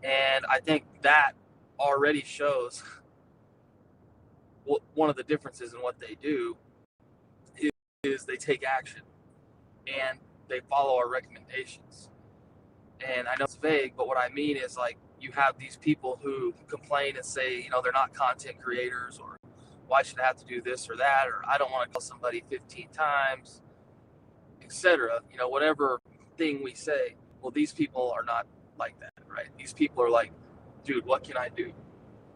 And I think that already shows one of the differences in what they do is they take action and they follow our recommendations. And I know it's vague, but what I mean is, like, you have these people who complain and say, they're not content creators, or why should I have to do this or that, or I don't want to call somebody 15 times, etc. Whatever thing we say, well, these people are not like that, right? These people are like, dude, what can I do?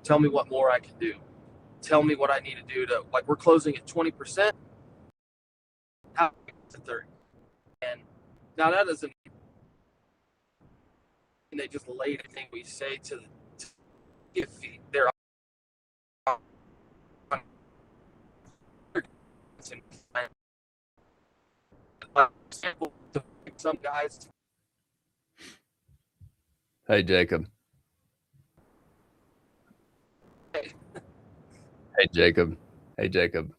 Tell me what more I can do. Tell me what I need to do to, like, we're closing at 20%, how to 30. And now that doesn't mean they just lay anything we say to if they're some guys. Hey, Jacob. Hey, Hey, Jacob. Hey, Jacob.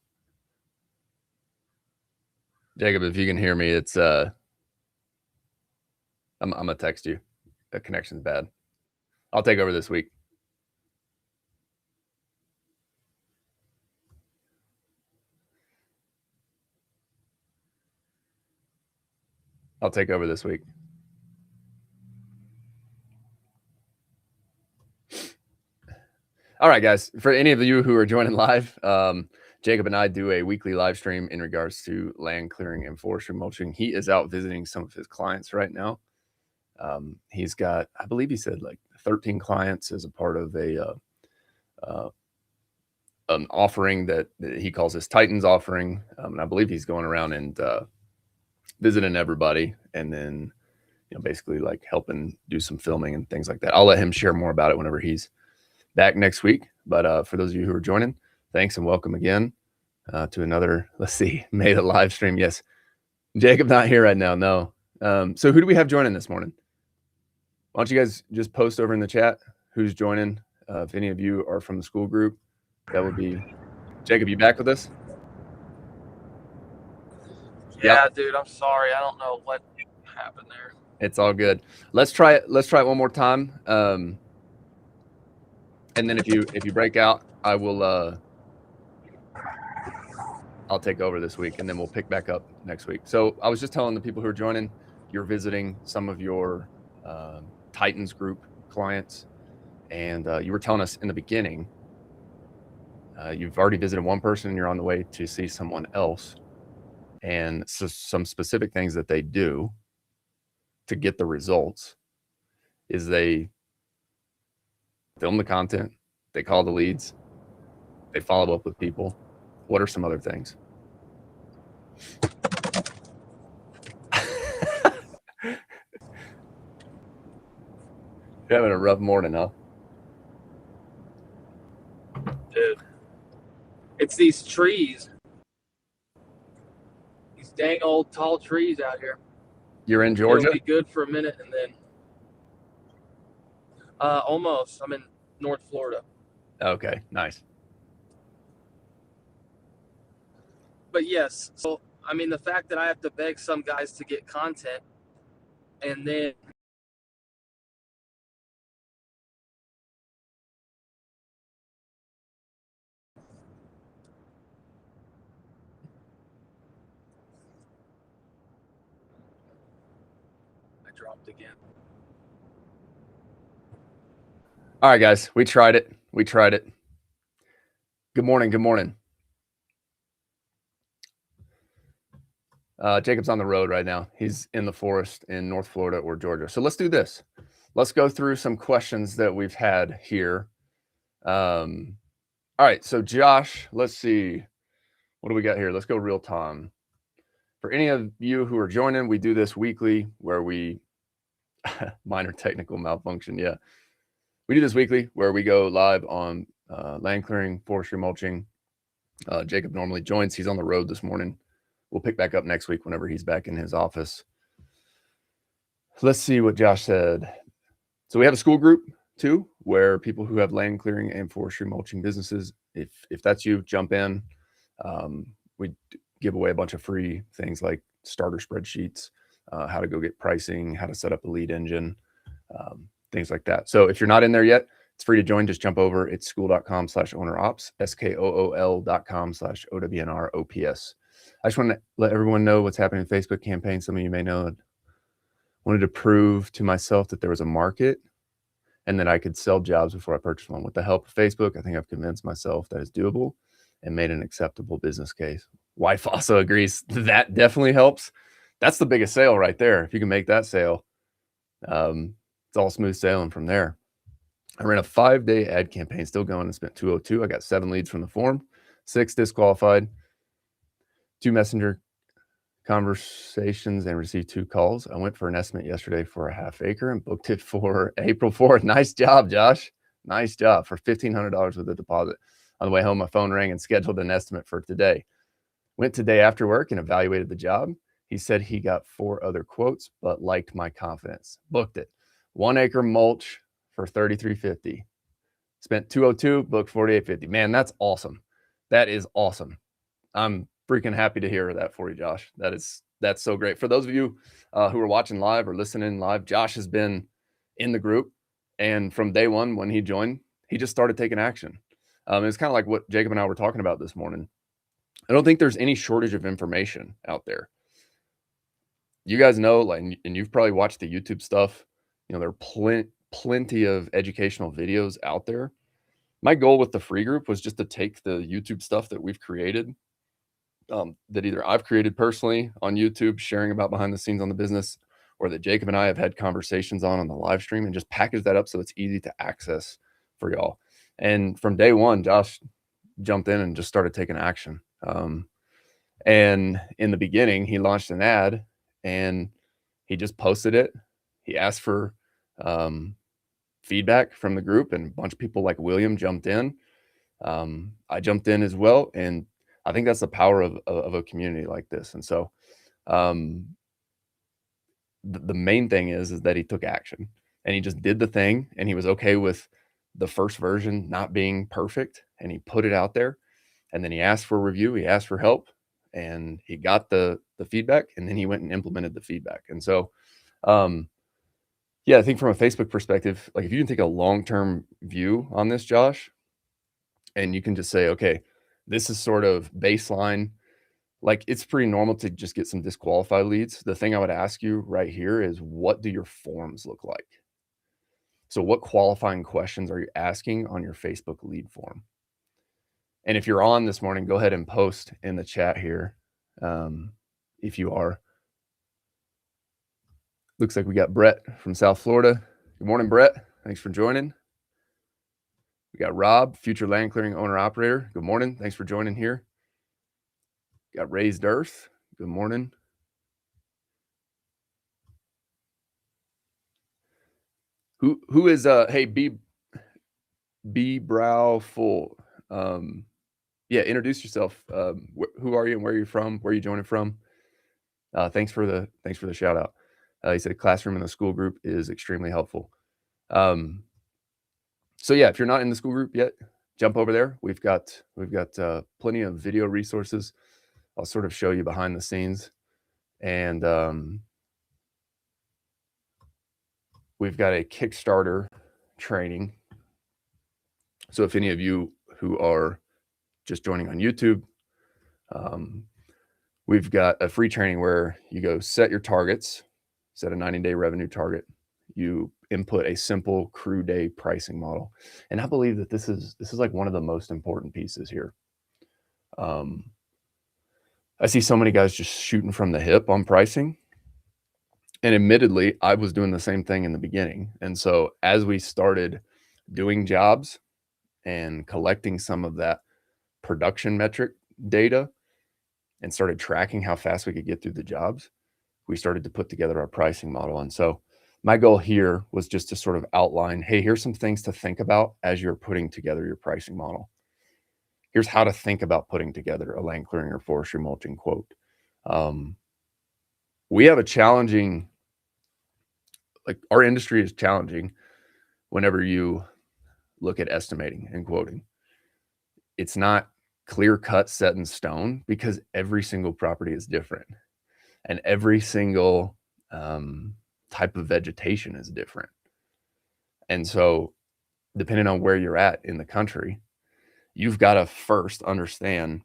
Jacob, if you can hear me, it's I'm gonna text you. The connection's bad. I'll take over this week. I'll take over this week. All right, guys. For any of you who are joining live, Jacob and I do a weekly live stream in regards to land clearing and forestry mulching. He is out visiting some of his clients right now. He's got, I believe he said, like 13 clients as a part of an offering that he calls his Titans offering. And I believe he's going around and visiting everybody, and then basically like helping do some filming and things like that. I'll let him share more about it whenever he's back next week. But for those of you who are joining, thanks and welcome again to another, let's see, made a live stream. Yes, Jacob's not here right now. No. So who do we have joining this morning? Why don't you guys just post over in the chat who's joining? If any of you are from the school group, that would be Jacob. You back with us? Yeah, yep. Dude, I'm sorry. I don't know what happened there. It's all good. Let's try it. Let's try it one more time. And then if you break out, I will. I'll take over this week, and then we'll pick back up next week. So I was just telling the people who are joining, you're visiting some of your Titans group clients, and you were telling us in the beginning you've already visited one person, and you're on the way to see someone else, and so some specific things that they do to get the results is they film the content, they call the leads, they follow up with people. What are some other things? You're having a rough morning, huh? Dude, it's these trees. These dang old tall trees out here. You're in Georgia? It'll be good for a minute, and then almost. I'm in North Florida. Okay, nice. But yes, so I mean, the fact that I have to beg some guys to get content, and then I dropped again. All right, guys, we tried it. We tried it. Good morning. Good morning. Jacob's on the road right now. He's in the forest in North Florida or Georgia. So let's do this. Let's go through some questions that we've had here. All right. So Josh, let's see. What do we got here? Let's go real time. For any of you who are joining, we do this weekly where we minor technical malfunction. Yeah. We do this weekly where we go live on land clearing, forestry mulching. Jacob normally joins. He's on the road this morning. We'll pick back up next week whenever he's back in his office. Let's see what Josh said. So we have a school group too, where people who have land clearing and forestry mulching businesses, if that's you, jump in. We give away a bunch of free things like starter spreadsheets, how to go get pricing, how to set up a lead engine. things like that. So if you're not in there yet, it's free to join. Just jump over. It's school.com/ownerops, SKOOL.com/OWNROPS. I just want to let everyone know what's happening in Facebook campaign. Some of you may know. Wanted to prove to myself that there was a market and that I could sell jobs before I purchased one. With the help of Facebook, I think I've convinced myself that it's doable and made an acceptable business case. Wife also agrees that definitely helps. That's the biggest sale right there. If you can make that sale, it's all smooth sailing from there. I ran a 5-day ad campaign, still going, and spent $202. I got 7 leads from the form, 6 disqualified, 2 messenger conversations, and received 2 calls. I went for an estimate yesterday for a half acre and booked it for April 4th. Nice job, Josh. Nice job, for $1,500 with a deposit. On the way home, my phone rang and scheduled an estimate for today. Went today after work and evaluated the job. He said he got 4 other quotes, but liked my confidence. Booked it. 1 acre mulch for $3,350. Spent $202, booked $4,850. Man, that's awesome. That is awesome. I'm freaking happy to hear that for you, Josh. That's so great. For those of you who are watching live or listening live, Josh has been in the group, and from day one when he joined, he just started taking action. It's kind of like what Jacob and I were talking about this morning. I don't think there's any shortage of information out there. You guys know, like, and you've probably watched the YouTube stuff. You know, there are plenty of educational videos out there. My goal with the free group was just to take the YouTube stuff that we've created, that either I've created personally on YouTube, sharing about behind the scenes on the business, or that Jacob and I have had conversations on the live stream, and just package that up so it's easy to access for y'all. And from day one, Josh jumped in and just started taking action. And in the beginning, he launched an ad and he just posted it. He asked for feedback from the group, and a bunch of people like William jumped in. I jumped in as well, and I think that's the power of a community like this. And so the main thing is that he took action, and he just did the thing, and he was okay with the first version not being perfect, and he put it out there, and then he asked for a review, he asked for help, and he got the feedback, and then he went and implemented the feedback. And so yeah, I think from a Facebook perspective, like, if you can take a long-term view on this, Josh, and you can just say, okay, this is sort of baseline. Like, it's pretty normal to just get some disqualified leads. The thing I would ask you right here is, what do your forms look like? So what qualifying questions are you asking on your Facebook lead form? And if you're on this morning, go ahead and post in the chat here. If you are. Looks like we got Brett from South Florida. Good morning, Brett. Thanks for joining. We got Rob, future land clearing owner operator. Good morning. Thanks for joining here. Got Raised Earth. Good morning. Who is hey, B Brow Full. Yeah, introduce yourself. Who are you and where are you from? Where are you joining from? Thanks for the shout out. He said classroom in the school group is extremely helpful. So yeah, if you're not in the school group yet, jump over there. We've got plenty of video resources. I'll sort of show you behind the scenes, and we've got a Kickstarter training. So if any of you who are just joining on YouTube, we've got a free training where you go set your targets, set a 90-day revenue target. You input a simple crew day pricing model. And I believe that this is like one of the most important pieces here. I see so many guys just shooting from the hip on pricing. And admittedly, I was doing the same thing in the beginning. And so as we started doing jobs and collecting some of that production metric data and started tracking how fast we could get through the jobs, we started to put together our pricing model. And so my goal here was just to sort of outline, hey, here's some things to think about as you're putting together your pricing model. Here's how to think about putting together a land clearing or forestry mulching quote. We have a challenging, like, our industry is challenging whenever you look at estimating and quoting. It's not clear cut, set in stone, because every single property is different, and every single type of vegetation is different. And so depending on where you're at in the country, you've got to first understand,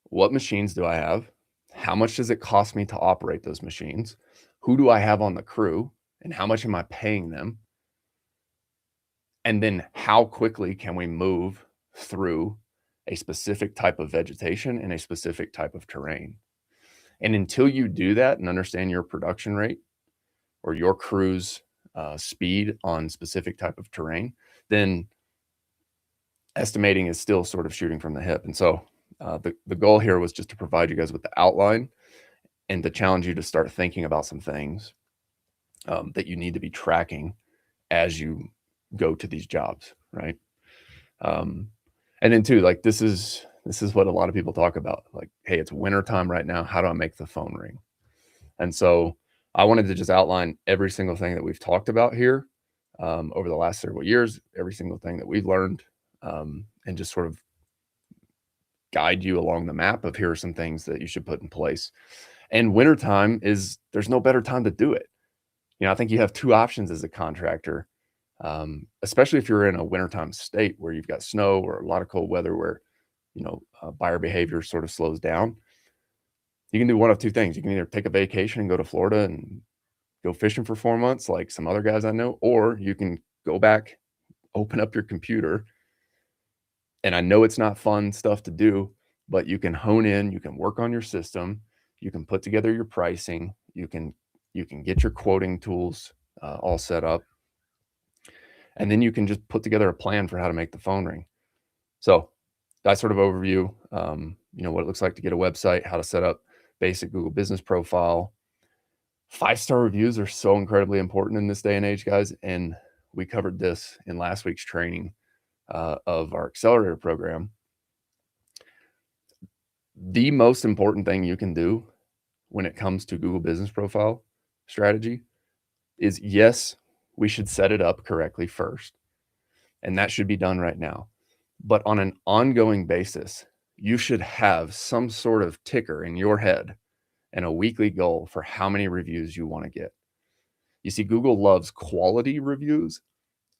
what machines do I have? How much does it cost me to operate those machines? Who do I have on the crew? And how much am I paying them? And then how quickly can we move through a specific type of vegetation and a specific type of terrain? And until you do that and understand your production rate or your crew's speed on specific type of terrain, then estimating is still sort of shooting from the hip. And so the goal here was just to provide you guys with the outline and to challenge you to start thinking about some things that you need to be tracking as you go to these jobs, right? And then too, like this is what a lot of people talk about. Like, hey, it's wintertime right now. How do I make the phone ring? And so I wanted to just outline every single thing that we've talked about here over the last several years, every single thing that we've learned, and just sort of guide you along the map of, here are some things that you should put in place. And wintertime there's no better time to do it. You know, I think you have two options as a contractor, especially if you're in a wintertime state where you've got snow or a lot of cold weather where, you know, buyer behavior sort of slows down. You can do one of two things. You can either take a vacation and go to Florida and go fishing for 4 months like some other guys I know, or you can go back, open up your computer, and I know it's not fun stuff to do, but you can hone in, you can work on your system, you can put together your pricing, you can get your quoting tools all set up, and then you can just put together a plan for how to make the phone ring. So that sort of overview, you know, what it looks like to get a website, how to set up basic Google business profile. 5-star reviews are so incredibly important in this day and age, guys. And we covered this in last week's training of our accelerator program. The most important thing you can do when it comes to Google business profile strategy is, yes, we should set it up correctly first. And that should be done right now. But on an ongoing basis, you should have some sort of ticker in your head and a weekly goal for how many reviews you want to get. You see, Google loves quality reviews,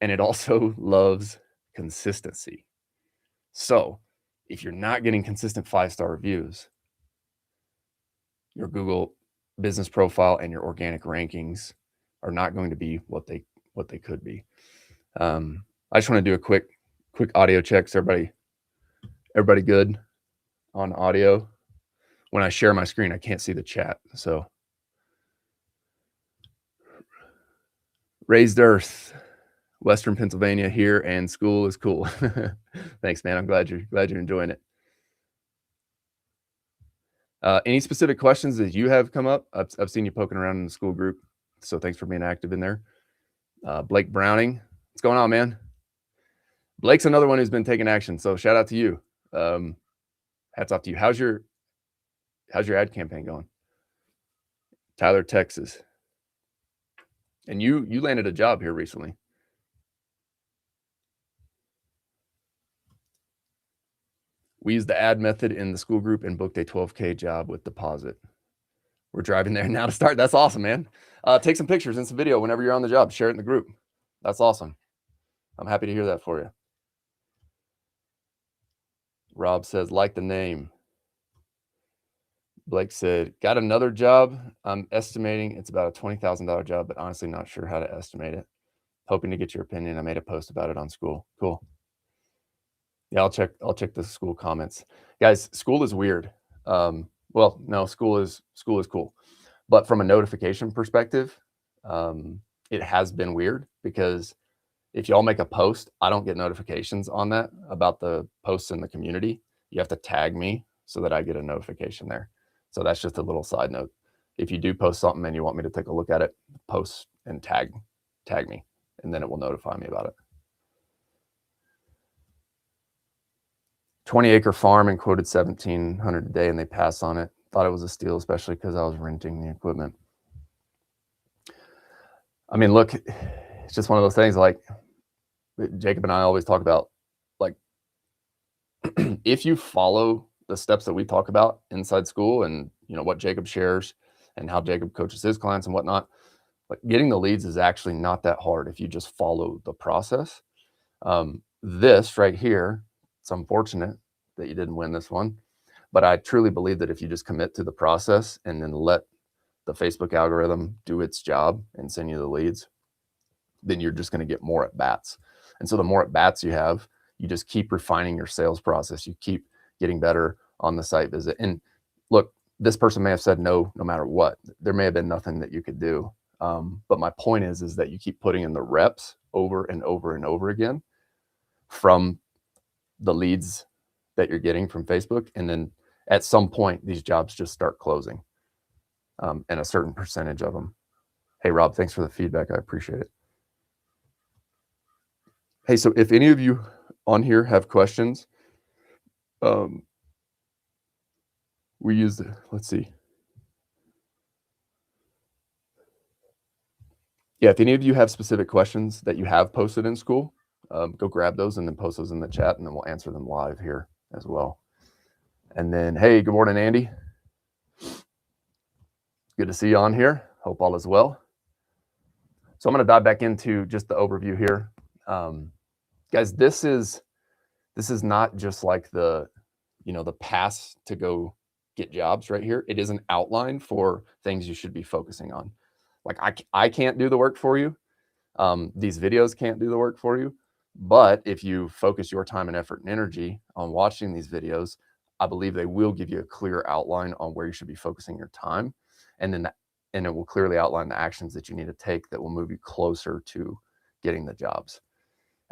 and it also loves consistency. So if you're not getting consistent 5-star reviews, your Google business profile and your organic rankings are not going to be what they could be. I just want to do a quick audio check. So everybody good on audio? When I share my screen, I can't see the chat. So Raised Earth, Western Pennsylvania here, and school is cool. Thanks, man. I'm glad you're enjoying it. Any specific questions that you have come up? I've seen you poking around in the school group, so thanks for being active in there. Blake Browning, what's going on, man? Blake's another one who's been taking action, so shout out to you. Hats off to you. How's your ad campaign going? Tyler, Texas. And you landed a job here recently. We used the ad method in the school group and booked a $12K job with deposit. We're driving there now to start. That's awesome, man. Take some pictures and some video whenever you're on the job. Share it in the group. That's awesome. I'm happy to hear that for you. Rob says, like the name. Blake said, got another job. I'm estimating it's about a $20,000 job, but honestly not sure how to estimate it. Hoping to get your opinion. I made a post about it on school. Cool. Yeah, I'll check the school comments. Guys, school is weird. Well, no, school is cool. But from a notification perspective, it has been weird because if y'all make a post, I don't get notifications on that about the posts in the community. You have to tag me so that I get a notification there. So that's just a little side note. If you do post something and you want me to take a look at it, post and tag me, and then it will notify me about it. 20-acre farm and quoted $1,700 a day, and they passed on it. Thought it was a steal, especially because I was renting the equipment. I mean, look, it's just one of those things. Like Jacob and I always talk about, like, if you follow the steps that we talk about inside school, and you know what Jacob shares and how Jacob coaches his clients and whatnot, Like getting the leads is actually not that hard if you just follow the process. This right here, it's unfortunate that you didn't win this one, but I truly believe that if you just commit to the process and then let the Facebook algorithm do its job and send you the leads, then you're just going to get more at bats. And so the more at bats you have, you just keep refining your sales process. You keep getting better on the site visit. And look, this person may have said no matter what. There may have been nothing that you could do. But my point is that you keep putting in the reps over and over and over again from the leads that you're getting from Facebook. And then at some point, these jobs just start closing, and a certain percentage of them. Hey, Rob, thanks for the feedback. I appreciate it. Hey, so if any of you on here have questions, we use the, let's see. Yeah, if any of you have specific questions that you have posted in school, go grab those and then post those in the chat, and then we'll answer them live here as well. And then, hey, good morning, Andy. Good to see you on here. Hope all is well. So I'm going to dive back into just the overview here. Guys, this is not just like the pass to go get jobs right here. It is an outline for things you should be focusing on. Like I can't do the work for you. These videos can't do the work for you. But if you focus your time and effort and energy on watching these videos, I believe they will give you a clear outline on where you should be focusing your time. And it will clearly outline the actions that you need to take that will move you closer to getting the jobs.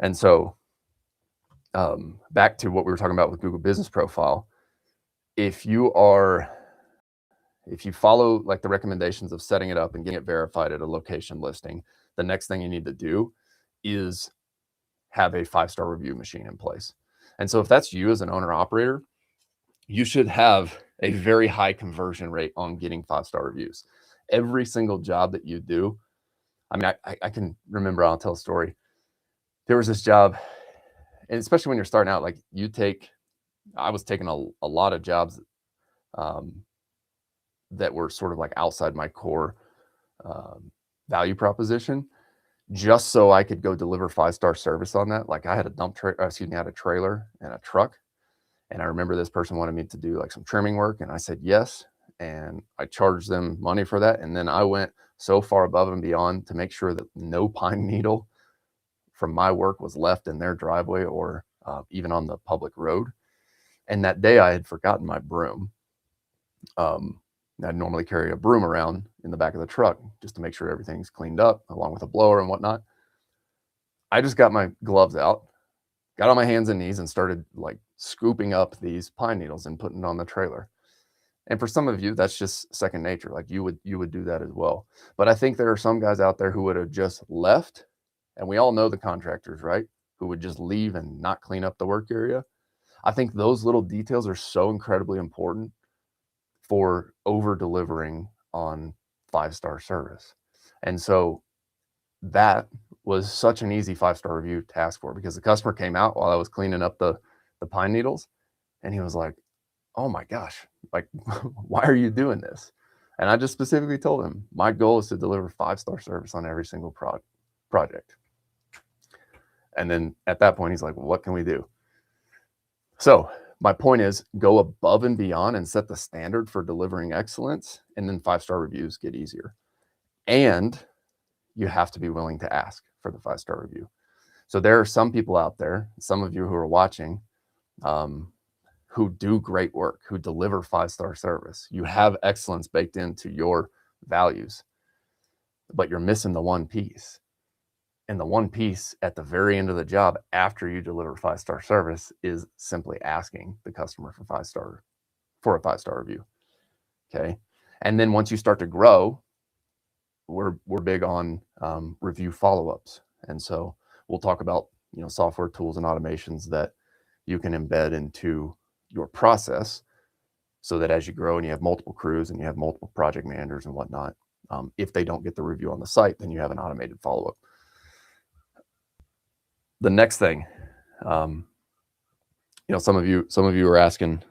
And so back to what we were talking about with Google Business Profile, if you follow like the recommendations of setting it up and getting it verified at a location listing, the next thing you need to do is have a 5-star review machine in place. And so if that's you as an owner operator, you should have a very high conversion rate on getting 5-star reviews. Every single job that you do, I mean, I can remember, I'll tell a story. There was this job, and especially when you're starting out, like I was taking a lot of jobs that were sort of like outside my core value proposition, just so I could go deliver 5-star service on that. Like I had I had a trailer and a truck. And I remember this person wanted me to do like some trimming work, and I said yes. And I charged them money for that. And then I went so far above and beyond to make sure that no pine needle from my work was left in their driveway or even on the public road. And that day I had forgotten my broom. I'd normally carry a broom around in the back of the truck just to make sure everything's cleaned up, along with a blower and whatnot. I just got my gloves out, got on my hands and knees, and started like scooping up these pine needles and putting it on the trailer. And for some of you, that's just second nature. Like you would do that as well. But I think there are some guys out there who would have just left, and we all know the contractors, right? Who would just leave and not clean up the work area. I think those little details are so incredibly important for over delivering on 5-star service. And so that was such an easy 5-star review to ask for, because the customer came out while I was cleaning up the pine needles, and he was like, oh my gosh, like, why are you doing this? And I just specifically told him, my goal is to deliver 5-star service on every single project. And then at that point, he's like, well, what can we do? So my point is, go above and beyond and set the standard for delivering excellence, and then 5-star reviews get easier. And you have to be willing to ask for the 5-star review. So there are some people out there, some of you who are watching, who do great work, who deliver 5-star service. You have excellence baked into your values, but you're missing the one piece. And the one piece at the very end of the job, after you deliver 5-star service, is simply asking the customer for a 5-star review. Okay. And then once you start to grow, we're big on review follow-ups. And so we'll talk about, software tools and automations that you can embed into your process, so that as you grow and you have multiple crews and you have multiple project managers and whatnot, if they don't get the review on the site, then you have an automated follow-up. The next thing, some of you are asking,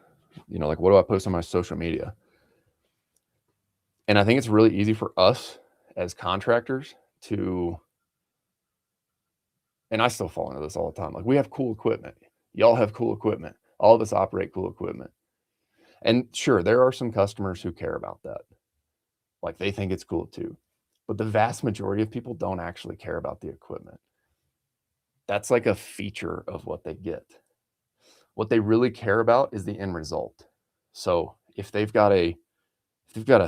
like, what do I post on my social media? And I think it's really easy for us as contractors to, and I still fall into this all the time. Like, we have cool equipment. Y'all have cool equipment. All of us operate cool equipment. And sure, there are some customers who care about that. Like, they think it's cool too. But the vast majority of people don't actually care about the equipment. That's like a feature of what they get. What they really care about is the end result. So if they've got a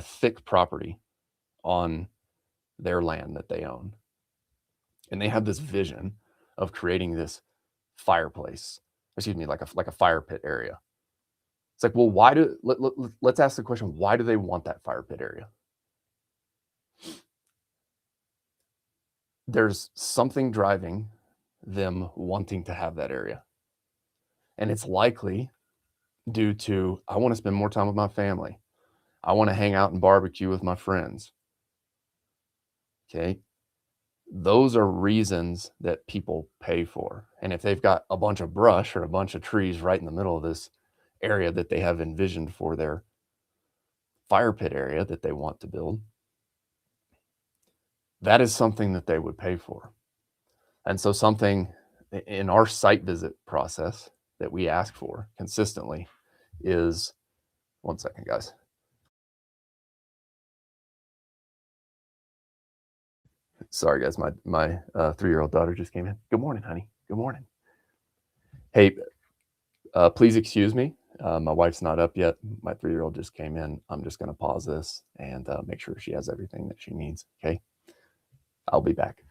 thick property on their land that they own, and they have this vision of creating this fireplace, like a fire pit area. It's like, well, let's ask the question, why do they want that fire pit area? There's something driving them wanting to have that area. And it's likely due to, I want to spend more time with my family. I want to hang out and barbecue with my friends. Okay. Those are reasons that people pay for. And if they've got a bunch of brush or a bunch of trees right in the middle of this area that they have envisioned for their fire pit area that they want to build, that is something that they would pay for. And so something in our site visit process that we ask for consistently is, one second, guys. Sorry, guys, my 3-year-old daughter just came in. Good morning, honey. Good morning. Hey, please excuse me. My wife's not up yet. My 3-year-old just came in. I'm just going to pause this and make sure she has everything that she needs. Okay. I'll be back.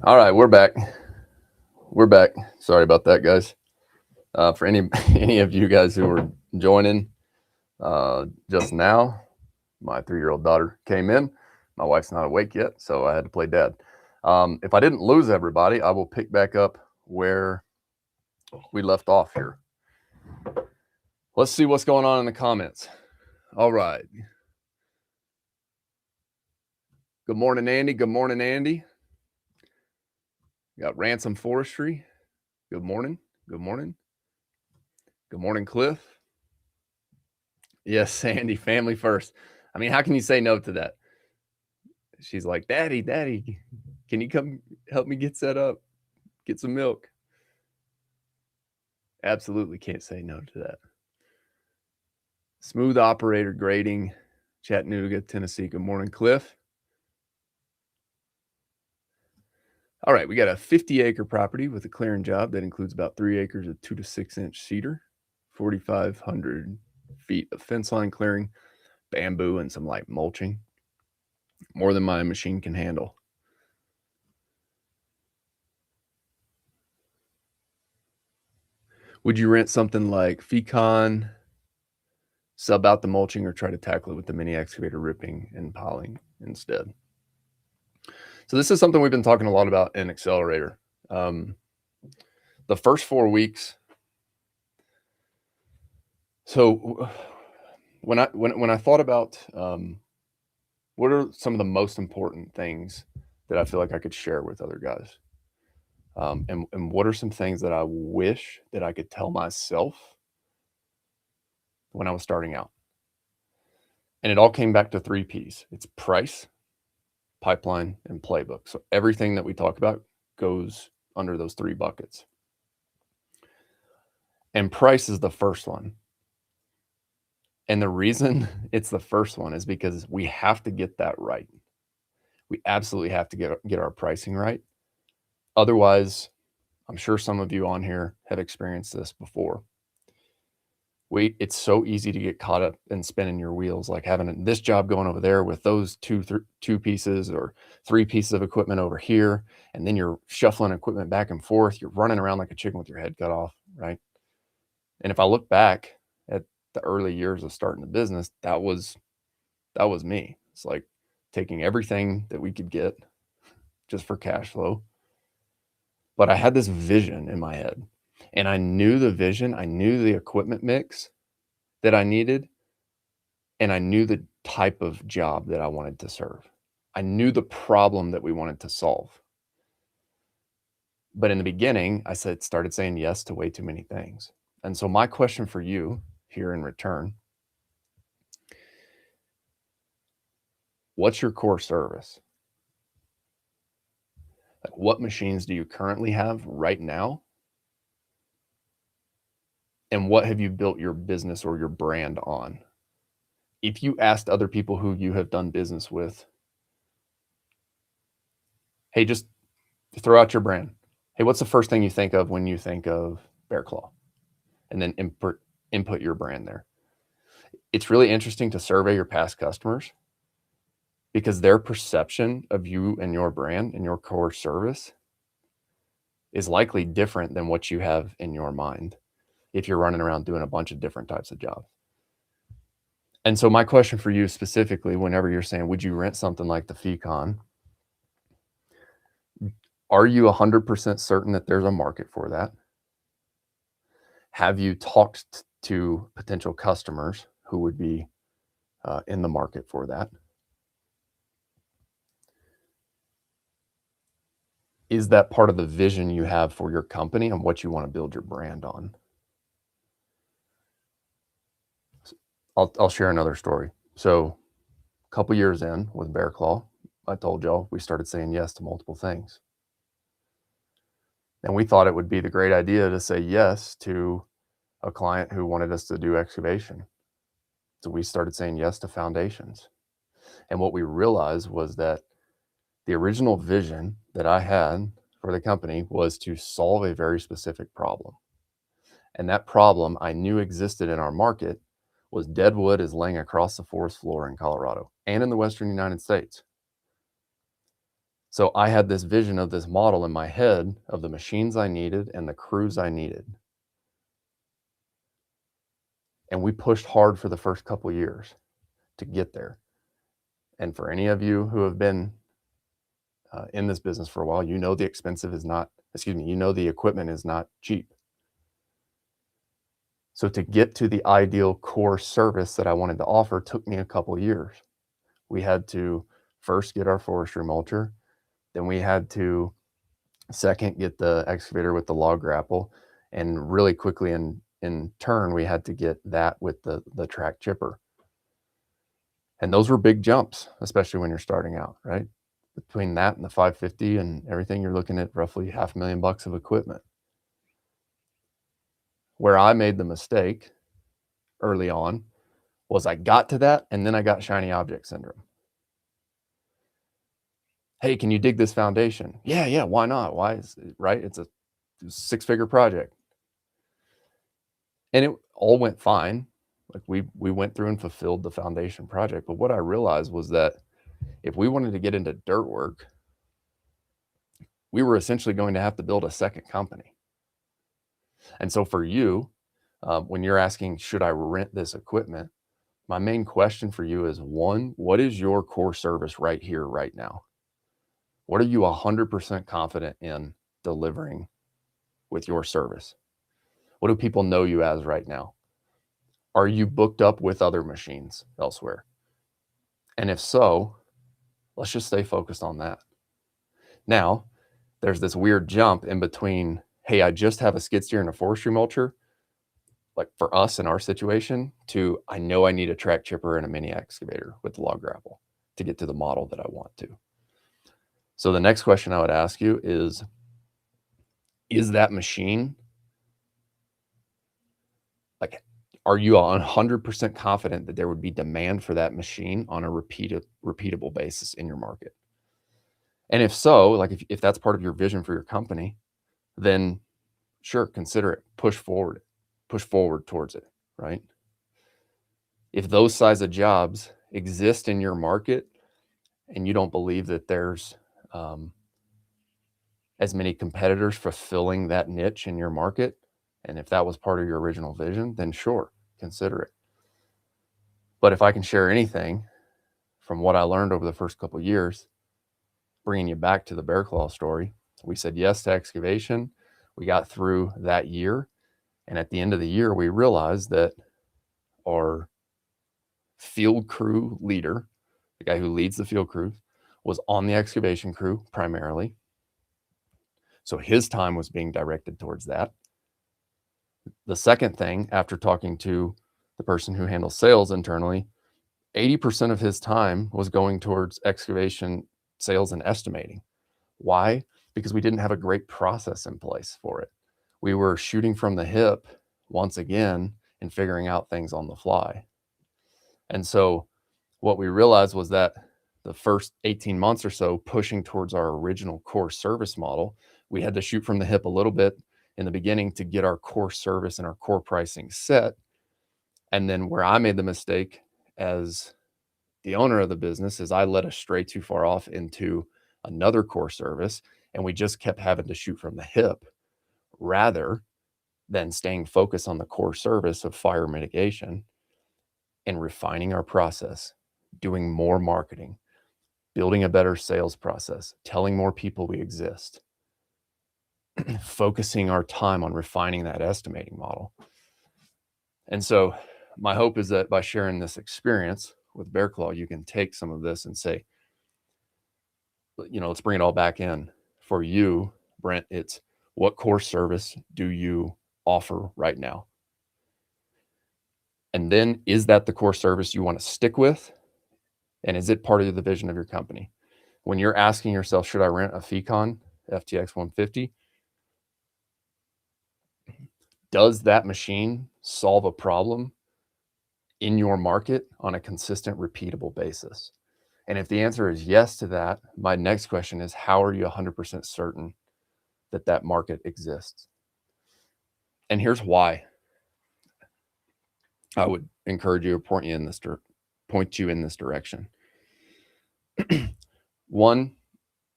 All right, we're back. We're back. Sorry about that, guys. For any of you guys who were joining just now, my 3-year-old daughter came in. My wife's not awake yet, so I had to play dad. If I didn't lose everybody, I will pick back up where we left off here. Let's see what's going on in the comments. All right. Good morning, Andy. Good morning, Andy. We got Ransom Forestry. Good morning. Good morning. Good morning, Cliff. Yes, Sandy, family first. I mean, how can you say no to that? She's like, Daddy, can you come help me get set up? Get some milk. Absolutely can't say no to that. Smooth operator grading, Chattanooga, Tennessee. Good morning, Cliff. All right, we got a 50-acre property with a clearing job that includes about 3 acres of 2 to 6 inch cedar, 4,500 feet of fence line clearing, bamboo, and some light mulching. More than my machine can handle. Would you rent something like Fecon, sub out the mulching, or try to tackle it with the mini excavator ripping and piling instead? So this is something we've been talking a lot about in Accelerator. The first 4 weeks. So when I thought about what are some of the most important things that I feel like I could share with other guys, and what are some things that I wish that I could tell myself when I was starting out? And it all came back to 3 P's. It's price, pipeline, and playbook. So everything that we talk about goes under those 3 buckets. And price is the first one. And the reason it's the first one is because we have to get that right. We absolutely have to get our pricing right. Otherwise, I'm sure some of you on here have experienced this before. It's so easy to get caught up in spinning your wheels, like having this job going over there with those two pieces or 3 pieces of equipment over here, and then you're shuffling equipment back and forth. You're running around like a chicken with your head cut off, right? And if I look back at the early years of starting the business, that was me. It's like taking everything that we could get just for cash flow. But I had this vision in my head, and I knew the vision. I knew the equipment mix that I needed, and I knew the type of job that I wanted to serve. I knew the problem that we wanted to solve. But in the beginning, I started saying yes to way too many things. And so my question for you here in return, what's your core service? Like, what machines do you currently have right now? And what have you built your business or your brand on? If you asked other people who you have done business with, hey, just throw out your brand. Hey, what's the first thing you think of when you think of Bear Claw? And then input your brand there. It's really interesting to survey your past customers because their perception of you and your brand and your core service is likely different than what you have in your mind if you're running around doing a bunch of different types of jobs. And so my question for you specifically, whenever you're saying, would you rent something like the Fecon? Are you 100% certain that there's a market for that? Have you talked to potential customers who would be in the market for that? Is that part of the vision you have for your company and what you want to build your brand on? I'll share another story. So a couple years in with Bear Claw, I told y'all we started saying yes to multiple things. And we thought it would be the great idea to say yes to a client who wanted us to do excavation. So we started saying yes to foundations. And what we realized was that the original vision that I had for the company was to solve a very specific problem. And that problem I knew existed in our market was dead wood is laying across the forest floor in Colorado and in the Western United States. So I had this vision of this model in my head of the machines I needed and the crews I needed. And we pushed hard for the first couple of years to get there. And for any of you who have been in this business for a while, you know the equipment is not cheap. So to get to the ideal core service that I wanted to offer took me a couple of years. We had to first get our forestry mulcher, then we had to second get the excavator with the log grapple, and really quickly in turn we had to get that with the track chipper. And those were big jumps, especially when you're starting out, right? Between that and the 550 and everything, you're looking at roughly $500,000 of equipment. Where I made the mistake early on was I got to that and then I got shiny object syndrome. Hey, can you dig this foundation? Yeah, why not? Why is it, right? It's a 6-figure project. And it all went fine. Like we went through and fulfilled the foundation project. But what I realized was that if we wanted to get into dirt work, we were essentially going to have to build a second company. And so for you, when you're asking, should I rent this equipment? My main question for you is, one, what is your core service right here, right now? What are you 100% confident in delivering with your service? What do people know you as right now? Are you booked up with other machines elsewhere? And if so, let's just stay focused on that. Now, there's this weird jump in between, hey, I just have a skid steer and a forestry mulcher, like for us in our situation, to I know I need a track chipper and a mini excavator with the log grapple to get to the model that I want to. So the next question I would ask you is that machine, like, are you 100% confident that there would be demand for that machine on a repeatable basis in your market? And if so, like if that's part of your vision for your company, then sure, consider it, push forward towards it, right? If those size of jobs exist in your market and you don't believe that there's as many competitors fulfilling that niche in your market, and if that was part of your original vision, then sure, consider it. But if I can share anything from what I learned over the first couple of years, bringing you back to the bear claw story, we said yes to excavation. We got through that year. And at the end of the year, we realized that our field crew leader, the guy who leads the field crew, was on the excavation crew primarily. So his time was being directed towards that. The second thing, after talking to the person who handles sales internally, 80% of his time was going towards excavation, sales, and estimating. Why? Because we didn't have a great process in place for it. We were shooting from the hip once again and figuring out things on the fly. And so what we realized was that the first 18 months or so, pushing towards our original core service model, we had to shoot from the hip a little bit in the beginning to get our core service and our core pricing set. And then where I made the mistake as the owner of the business is I let us stray too far off into another core service, and we just kept having to shoot from the hip rather than staying focused on the core service of fire mitigation and refining our process, doing more marketing, building a better sales process, telling more people we exist, focusing our time on refining that estimating model. And so my hope is that by sharing this experience with Bear Claw, you can take some of this and say, let's bring it all back in. For you, Brent, it's what core service do you offer right now? And then is that the core service you want to stick with? And is it part of the vision of your company? When you're asking yourself, should I rent a Fecon FTX 150? Does that machine solve a problem in your market on a consistent, repeatable basis? And if the answer is yes to that, my next question is, how are you 100% certain that that market exists? And here's why I would encourage you to point you in this direction. One,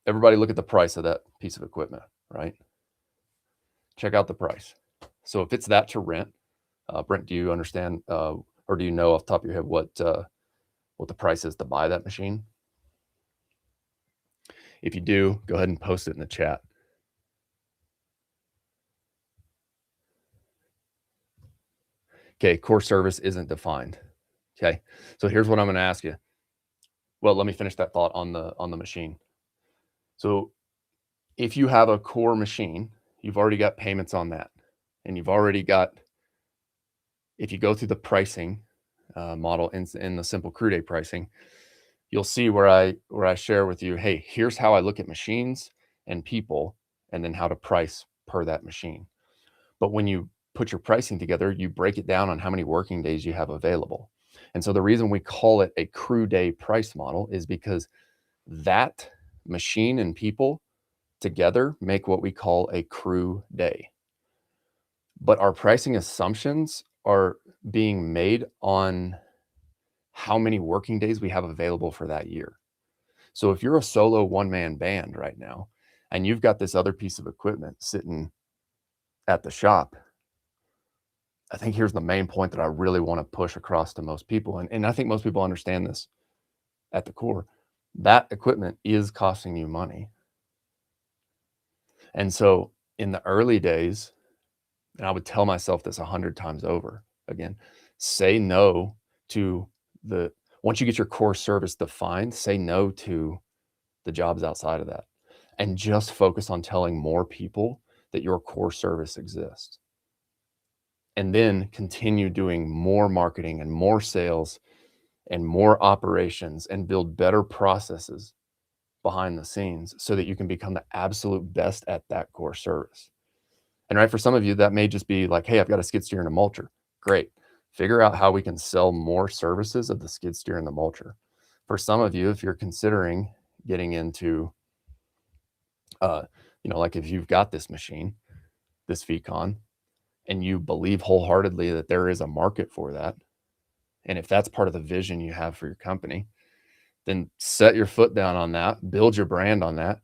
everybody look at the price of that piece of equipment, right? Check out the price. So if it's that to rent, Brent, do you understand, or do you know off the top of your head what the price is to buy that machine? If you do, go ahead and post it in the chat. Okay, core service isn't defined. Okay, so here's what I'm going to ask you. Well, let me finish that thought on the machine. So if you have a core machine, you've already got payments on that, and you've already got, if you go through the pricing model in the simple crew day pricing, you'll see where I share with you, hey, here's how I look at machines and people, and then how to price per that machine. But when you put your pricing together, you break it down on how many working days you have available. And so the reason we call it a crew day price model is because that machine and people together make what we call a crew day. But our pricing assumptions are being made on how many working days we have available for that year. So if you're a solo one-man band right now, and you've got this other piece of equipment sitting at the shop, I think here's the main point that I really want to push across to most people. And I think most people understand this at the core. That equipment is costing you money. And so in the early days, and I would tell myself this 100 times over again, say no to once you get your core service defined, say no to the jobs outside of that, and just focus on telling more people that your core service exists. And then continue doing more marketing and more sales and more operations and build better processes behind the scenes so that you can become the absolute best at that core service. And right, for some of you, that may just be like, hey, I've got a skid steer and a mulcher. Great. Figure out how we can sell more services of the skid steer and the mulcher. For some of you, if you're considering getting into, like if you've got this machine, this VCon, and you believe wholeheartedly that there is a market for that, and if that's part of the vision you have for your company, then set your foot down on that, build your brand on that,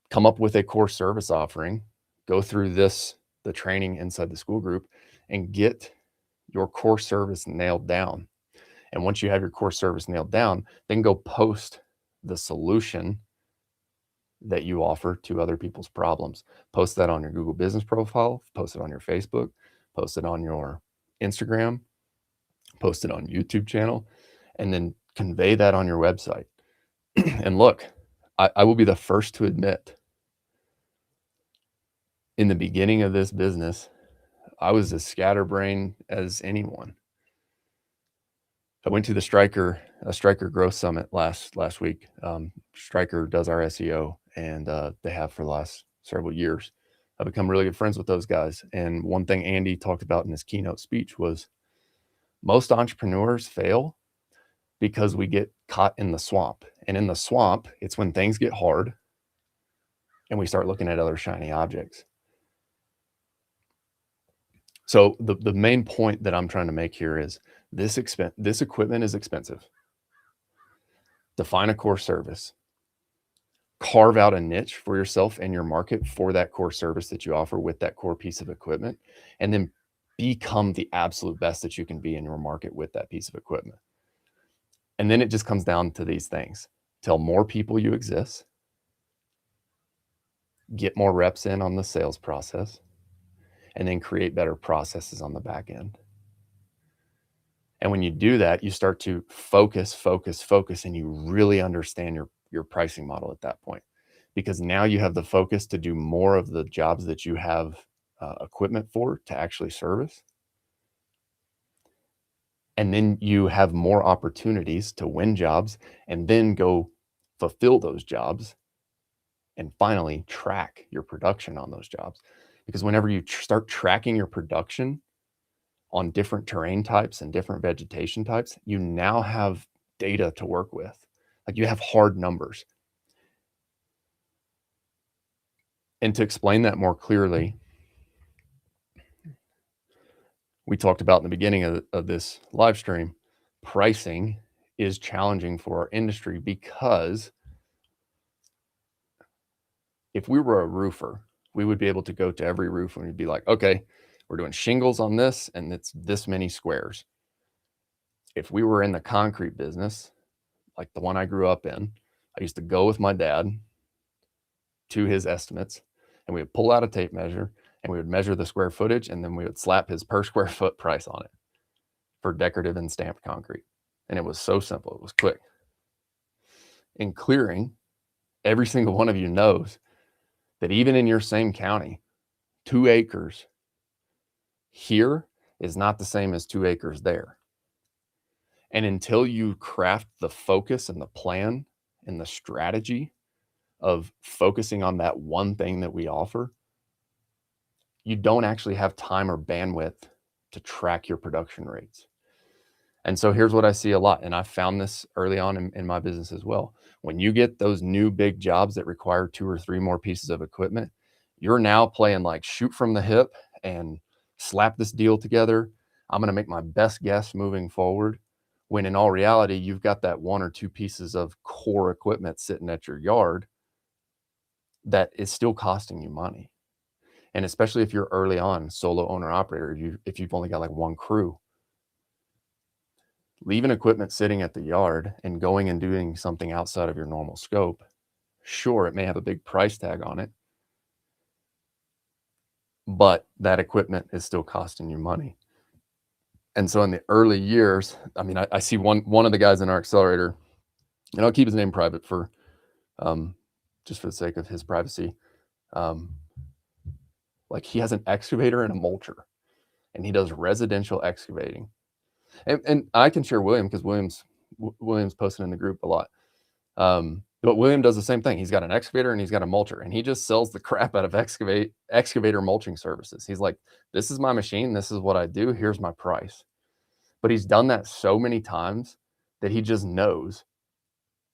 come up with a core service offering, go through the training inside the school group, and get your core service nailed down. And once you have your core service nailed down, then go post the solution that you offer to other people's problems. Post that on your Google business profile, post it on your Facebook, post it on your Instagram, post it on YouTube channel, and then convey that on your website. And look, I will be the first to admit, in the beginning of this business, I was as scatterbrained as anyone. I went to the Striker Growth Summit last week. Striker does our SEO, and they have for the last several years. I've become really good friends with those guys. And one thing Andy talked about in his keynote speech was most entrepreneurs fail because we get caught in the swamp. And in the swamp, it's when things get hard and we start looking at other shiny objects. So the main point that I'm trying to make here is this equipment is expensive. Define a core service. Carve out a niche for yourself and your market for that core service that you offer with that core piece of equipment, and then become the absolute best that you can be in your market with that piece of equipment. And then it just comes down to these things. Tell more people you exist. Get more reps in on the sales process, and then create better processes on the back end. And when you do that, you start to focus, and you really understand your pricing model at that point, because now you have the focus to do more of the jobs that you have equipment for to actually service. And then you have more opportunities to win jobs and then go fulfill those jobs and finally track your production on those jobs. Because whenever you start tracking your production on different terrain types and different vegetation types, you now have data to work with. Like, you have hard numbers. And to explain that more clearly, we talked about in the beginning of this live stream, pricing is challenging for our industry because If we were a roofer, we would be able to go to every roof and we'd be like, okay, we're doing shingles on this and it's this many squares. If we were in the concrete business, like the one I grew up in, I used to go with my dad to his estimates and we would pull out a tape measure and we would measure the square footage and then we would slap his per square foot price on it for decorative and stamped concrete. And it was so simple. It was quick. In clearing, every single one of you knows that even in your same county, 2 acres here is not the same as 2 acres there. And until you craft the focus and the plan and the strategy of focusing on that one thing that we offer, you don't actually have time or bandwidth to track your production rates. And so here's what I see a lot, and I found this early on in my business as well. When you get those new big jobs that require 2 or 3 more pieces of equipment, you're now playing like shoot from the hip and slap this deal together. I'm going to make my best guess moving forward. When in all reality, you've got that 1 or 2 pieces of core equipment sitting at your yard that is still costing you money. And especially if you're early on, solo owner operator, if you've only got like 1 crew, leaving equipment sitting at the yard and going and doing something outside of your normal scope, sure, it may have a big price tag on it, but that equipment is still costing you money. And so in the early years, I mean, I see one of the guys in our accelerator, and I'll keep his name private for just for the sake of his privacy. Like he has an excavator and a mulcher, and he does residential excavating. And I can share William because William's posting in the group a lot. But William does the same thing. He's got an excavator and he's got a mulcher, and he just sells the crap out of excavator mulching services. He's like, this is my machine. This is what I do. Here's my price. But he's done that so many times that he just knows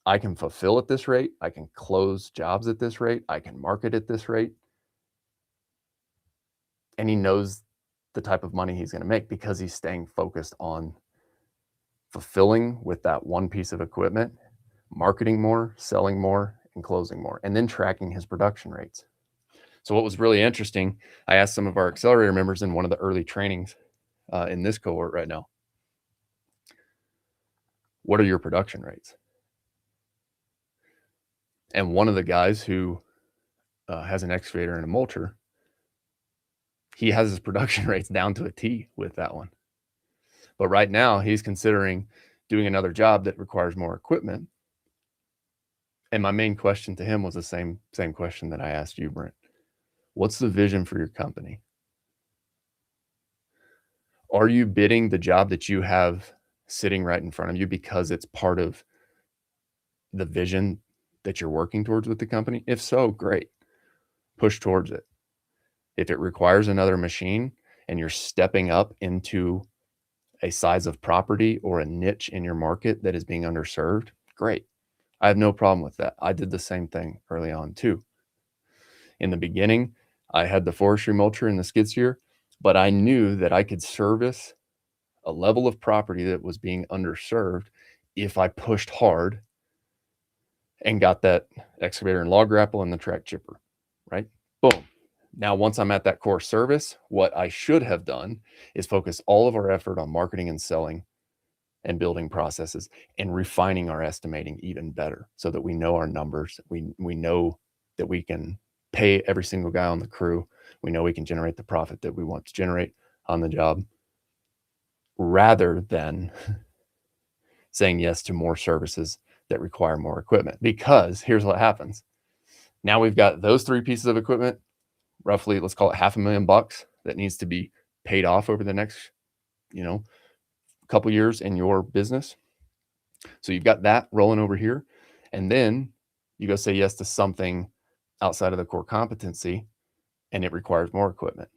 I can fulfill at this rate. I can close jobs at this rate. I can market at this rate. And he knows the type of money he's going to make because he's staying focused on fulfilling with that one piece of equipment, marketing more, selling more, and closing more, and then tracking his production rates. So what was really interesting, I asked some of our accelerator members in one of the early trainings in this cohort right now, what are your production rates? And one of the guys who has an excavator and a mulcher, he has his production rates down to a T with that one. But right now he's considering doing another job that requires more equipment. And my main question to him was the same question that I asked you, Brent. What's the vision for your company? Are you bidding the job that you have sitting right in front of you because it's part of the vision that you're working towards with the company? If so, great. Push towards it. If it requires another machine and you're stepping up into a size of property or a niche in your market that is being underserved, great. I have no problem with that. I did the same thing early on too. In the beginning, I had the forestry mulcher and the skid steer, but I knew that I could service a level of property that was being underserved if I pushed hard and got that excavator and log grapple and the track chipper, right? Boom. Now, once I'm at that core service, what I should have done is focus all of our effort on marketing and selling and building processes and refining our estimating even better so that we know our numbers. We know that we can pay every single guy on the crew. We know we can generate the profit that we want to generate on the job rather than saying yes to more services that require more equipment. Because here's what happens. Now we've got those 3 pieces of equipment, roughly, let's call it $500,000 that needs to be paid off over the next, couple years in your business. So you've got that rolling over here. And then you go say yes to something outside of the core competency and it requires more equipment.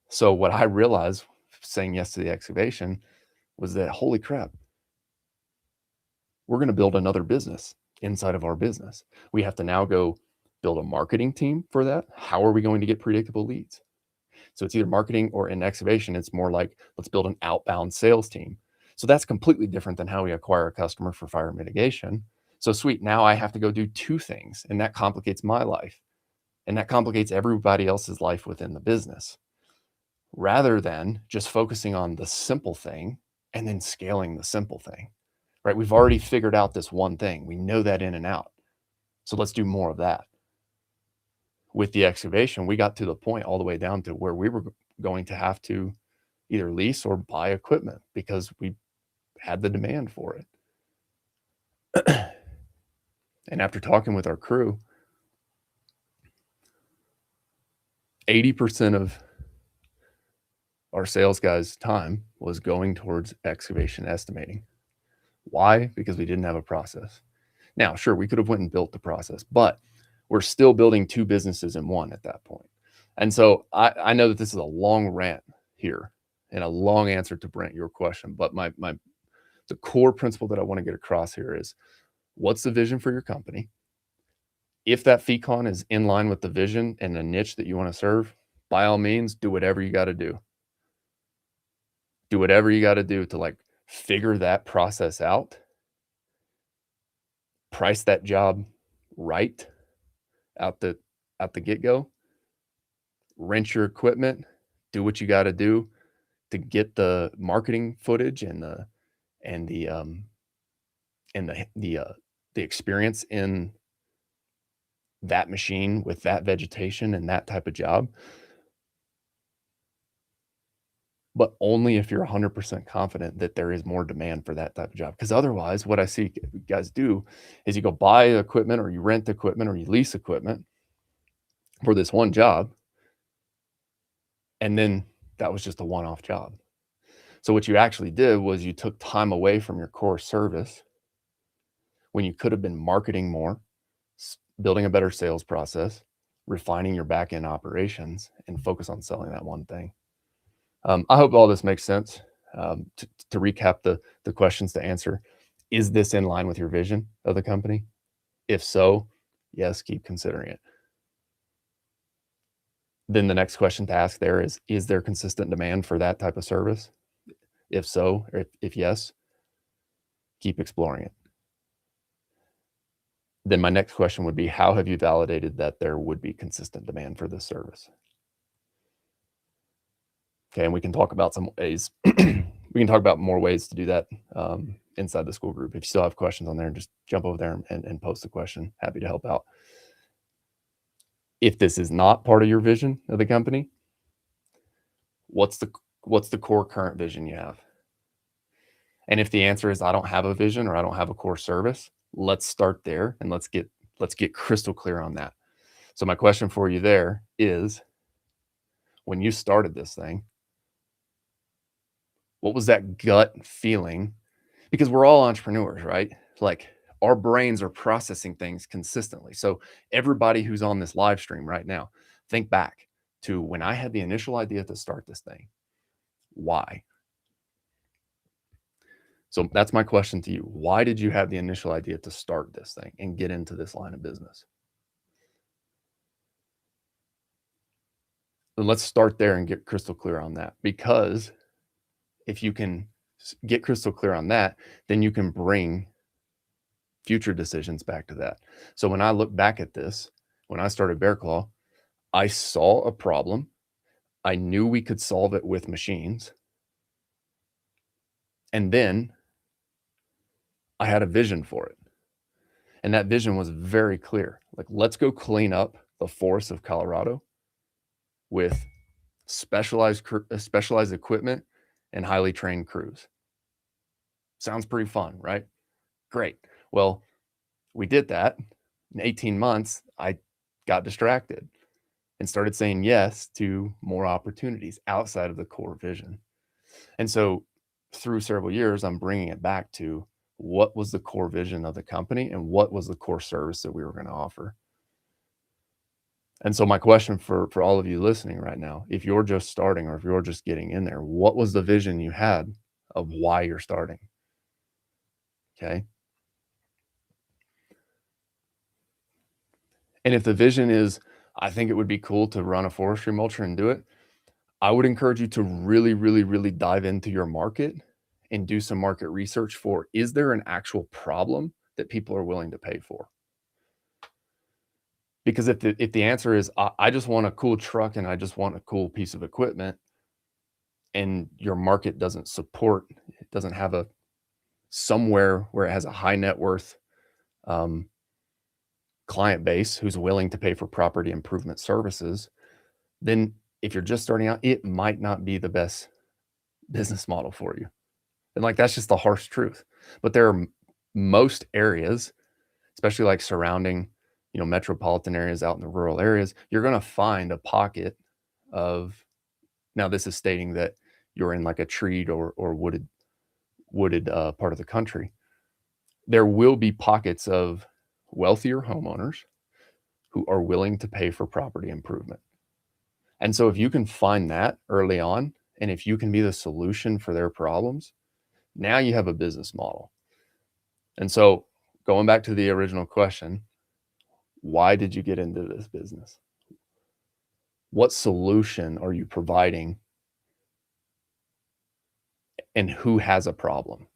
So what I realized saying yes to the excavation was that, holy crap, we're going to build another business inside of our business. We have to now go build a marketing team for that. How are we going to get predictable leads? So it's either marketing or in excavation, it's more like, let's build an outbound sales team. So that's completely different than how we acquire a customer for fire mitigation. So sweet, now I have to go do 2 things, and that complicates my life. And that complicates everybody else's life within the business, rather than just focusing on the simple thing and then scaling the simple thing, right? We've already figured out this one thing. We know that in and out. So let's do more of that. With the excavation, we got to the point all the way down to where we were going to have to either lease or buy equipment because we had the demand for it. And after talking with our crew, 80% of our sales guys' time was going towards excavation estimating. Why? Because we didn't have a process. Now, sure, we could have went and built the process, but we're still building two businesses in one at that point. And so I know that this is a long rant here and a long answer to Brent, your question, but the core principle that I want to get across here is, what's the vision for your company? If that FECON is in line with the vision and the niche that you want to serve, by all means, do whatever you got to do. Do whatever you got to do to like figure that process out, price that job right out the get-go, rent your equipment, do what you got to do to get the marketing footage and the experience in that machine with that vegetation and that type of job. But only if you're 100% confident that there is more demand for that type of job. Because otherwise, what I see guys do is you go buy equipment or you rent equipment or you lease equipment for this one job, and then that was just a one-off job. So what you actually did was you took time away from your core service when you could have been marketing more, building a better sales process, refining your back-end operations, and focus on selling that one thing. I hope all this makes sense. To recap the questions to answer, is this in line with your vision of the company? If so, yes, keep considering it. Then the next question to ask there is there consistent demand for that type of service? If so, or if yes, keep exploring it. Then my next question would be, how have you validated that there would be consistent demand for this service? Okay, and we can talk about some ways. We can talk about more ways to do that inside the school group. If you still have questions on there, just jump over there and post a question. Happy to help out. If this is not part of your vision of the company, what's the core current vision you have? And if the answer is I don't have a vision or I don't have a core service, let's start there and let's get crystal clear on that. So my question for you there is, when you started this thing, what was that gut feeling? Because we're all entrepreneurs, right? Like our brains are processing things consistently. So everybody who's on this live stream right now, think back to when I had the initial idea to start this thing. Why? So that's my question to you. Why did you have the initial idea to start this thing and get into this line of business? And let's start there and get crystal clear on that, because if you can get crystal clear on that, then you can bring future decisions back to that. So when I look back at this, when I started Bear Claw, I saw a problem. I knew we could solve it with machines. And then I had a vision for it. And that vision was very clear. Like, let's go clean up the forests of Colorado with specialized equipment and highly trained crews. Sounds pretty fun, right? Great. Well, we did that. In 18 months, I got distracted and started saying yes to more opportunities outside of the core vision. And so through several years, I'm bringing it back to what was the core vision of the company and what was the core service that we were going to offer. And so my question for all of you listening right now, if you're just starting or if you're just getting in there, what was the vision you had of why you're starting? Okay. And if the vision is, I think it would be cool to run a forestry mulcher and do it, I would encourage you to really, really, really dive into your market and do some market research for, is there an actual problem that people are willing to pay for? Because if the answer is, I just want a cool truck and I just want a cool piece of equipment, and your market doesn't support, it doesn't have a somewhere where it has a high net worth client base who's willing to pay for property improvement services, then if you're just starting out, it might not be the best business model for you. And like, that's just the harsh truth. But there are most areas, especially like surrounding, metropolitan areas out in the rural areas, you're going to find a pocket of, now this is stating that you're in like a treed or wooded part of the country. There will be pockets of wealthier homeowners who are willing to pay for property improvement. And so if you can find that early on, and if you can be the solution for their problems, now you have a business model. And so going back to the original question, why did you get into this business? What solution are you providing? And who has a problem?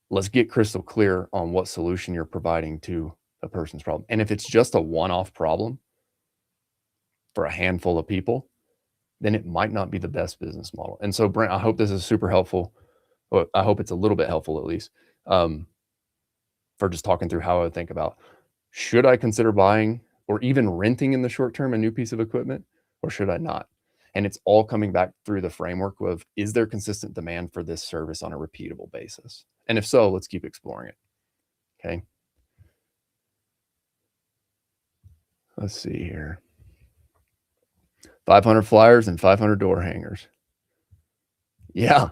Let's get crystal clear on what solution you're providing to a person's problem. And if it's just a one-off problem for a handful of people, then it might not be the best business model. And so, Brent, I hope this is super helpful. Well, I hope it's a little bit helpful, at least, for just talking through how I would think about, should I consider buying or even renting in the short term a new piece of equipment, or should I not? And it's all coming back through the framework of, is there consistent demand for this service on a repeatable basis? And if so, let's keep exploring it. Okay. Let's see here. 500 flyers and 500 door hangers. Yeah.